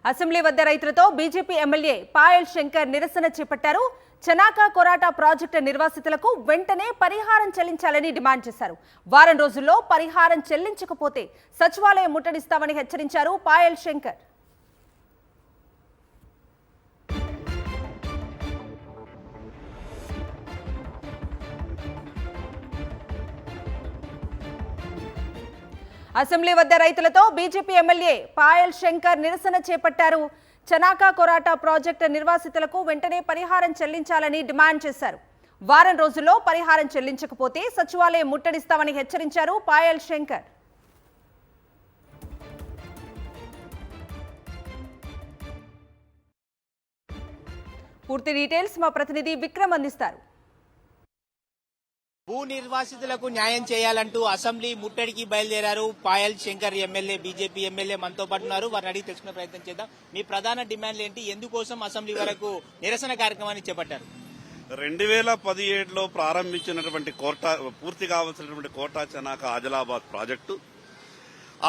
Assembly వద్ద రైతులతో BJP MLA Payal Shankar నిరసన చేపట్టారు. చనాకా కొరాటా ప్రాజెక్టు నిర్వాసితులకు వెంటనే పరిహారం చెల్లించాలని డిమాండ్ చేశారు. వారం రోజుల్లో పరిహారం చెల్లించకపోతే సచివాలయం ముట్టడిస్తామని హెచ్చరించారు పాయల్ శంకర్. అసెంబ్లీ వద్ద రైతులతో బీజేపీ ఎమ్మెల్యే పాయల్ శంకర్ నిరసన చేపట్టారు. చనాకా కొరాటా ప్రాజెక్టు నిర్వాసితులకు వెంటనే పరిహారం చెల్లించాలని డిమాండ్ చేశారు. వారం రోజుల్లో పరిహారం చెల్లించకపోతే సచివాలయం ముట్టడిస్తామని హెచ్చరించారు పాయల్ శంకర్. పూర్తి డీటెయిల్స్ మా ప్రతినిధి విక్రమ్ అందిస్తారు. భూ నిర్వాసితులకు న్యాయం చేయాలంటూ అసెంబ్లీ ముట్టడికి బయలుదేరారు Payal Shankar MLA. BJP MLA మనతో పాటు ఉన్నారు. వారిని అడిగి తెలుసుకునే ప్రయత్నం చేద్దాం. మీ ప్రధాన డిమాండ్లు ఏంటి? ఎందుకోసం అసెంబ్లీ వరకు నిరసన కార్యక్రమాన్ని చేపట్టారు? 2017లో ప్రారంభించినటువంటి పూర్తి కావాల్సినటువంటి కోటా చనాక ఆదిలాబాద్ ప్రాజెక్టు,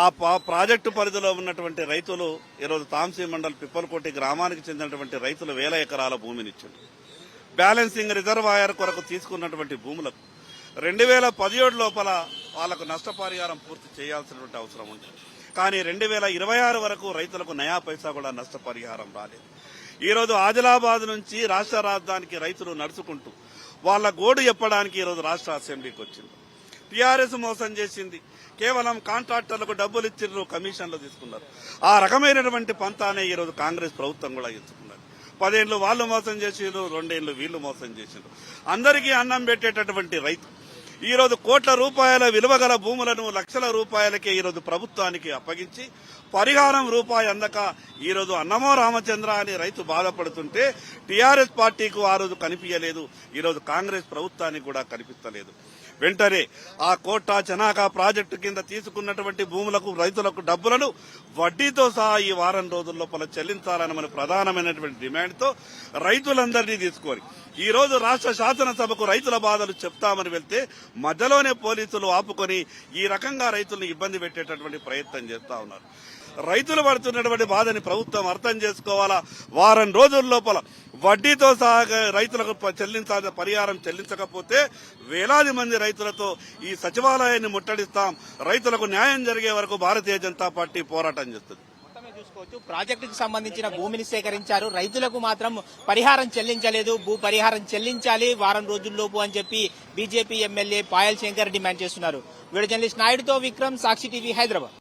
ఆ ప్రాజెక్టు పరిధిలో ఉన్నటువంటి రైతులు ఈరోజు తాంసీ మండల్ పిప్పలకోటి గ్రామానికి చెందినటువంటి రైతులు 1000 ఎకరాల భూమినిచ్చారు. బ్యాలెన్సింగ్ రిజర్వాయర్ కొరకు తీసుకున్నటువంటి భూములకు 2017 లోపల వాళ్లకు నష్టపరిహారం పూర్తి చేయాల్సినటువంటి అవసరం ఉంది. కానీ 2026 వరకు రైతులకు నయా పైసా కూడా నష్టపరిహారం రాలేదు. ఈరోజు ఆదిలాబాద్ నుంచి రాష్ట్ర రాజధానికి రైతులు నడుచుకుంటూ వాళ్ల గోడు చెప్పడానికి ఈరోజు రాష్ట్ర అసెంబ్లీకి వచ్చింది. టీఆర్ఎస్ మోసం చేసింది. కేవలం కాంట్రాక్టర్లకు డబ్బులు ఇచ్చిర్రు, కమిషన్లు తీసుకున్నారు. ఆ రకమైనటువంటి పంతానే ఈరోజు కాంగ్రెస్ ప్రభుత్వం కూడా ఎంచుకున్నారు. 10 ఏళ్లు వాళ్ళు మోసం చేసిండ్రు, 2 ఏళ్లు వీళ్ళు మోసం చేసిండ్రు. అందరికీ అన్నం పెట్టేటటువంటి రైతు ఈరోజు కోట్ల రూపాయల విలువ గల భూములను లక్షల రూపాయలకే ఈరోజు ప్రభుత్వానికి అప్పగించి పరిహారం రూపాయి అందక ఈరోజు అన్నమో రామచంద్ర అని రైతు బాధపడుతుంటే టీఆర్ఎస్ పార్టీకు ఆ రోజు కనిపించలేదు, ఈరోజు కాంగ్రెస్ ప్రభుత్వానికి కూడా కనిపిస్తలేదు. వెంటనే ఆ కోటా చనాకా ప్రాజెక్టు కింద తీసుకున్నటువంటి భూములకు రైతులకు డబ్బులను వడ్డీతో సహా ఈ వారం రోజుల లోపల చెల్లించాలని మన ప్రధానమైనటువంటి డిమాండ్తో రైతులందరినీ తీసుకొని ఈ రోజు రాష్ట్ర శాసనసభకు రైతుల బాధలు చెప్తామని వెళ్తే మధ్యలోనే పోలీసులు ఆపుకొని ఈ రకంగా రైతులను ఇబ్బంది పెట్టేటటువంటి ప్రయత్నం చేస్తా ఉన్నారు. రైతులు పడుతున్నటువంటి బాధని ప్రభుత్వం అర్థం చేసుకోవాలా. వారం రోజుల లోపల వడ్డీతో సహా రైతులకు చెల్లించాల్సిన పరిహారం చెల్లించకపోతే వేలాది మంది రైతులతో ఈ సచివాలయాన్ని ముట్టడిస్తాం. రైతులకు న్యాయం జరిగే వరకు భారతీయ జనతా పార్టీ పోరాటం చేస్తుంది. చూసుకోవచ్చు, ప్రాజెక్టుకు సంబంధించిన భూమిని సేకరించారు, రైతులకు మాత్రం పరిహారం చెల్లించలేదు. భూ పరిహారం చెల్లించాలి వారం రోజుల్లోపు అని చెప్పి BJP MLA Payal Shankar demand చేస్తున్నారు. వీడియో జర్నలిస్ట్ నాయుడుతో విక్రమ్, సాక్షి టీవీ, హైదరాబాద్.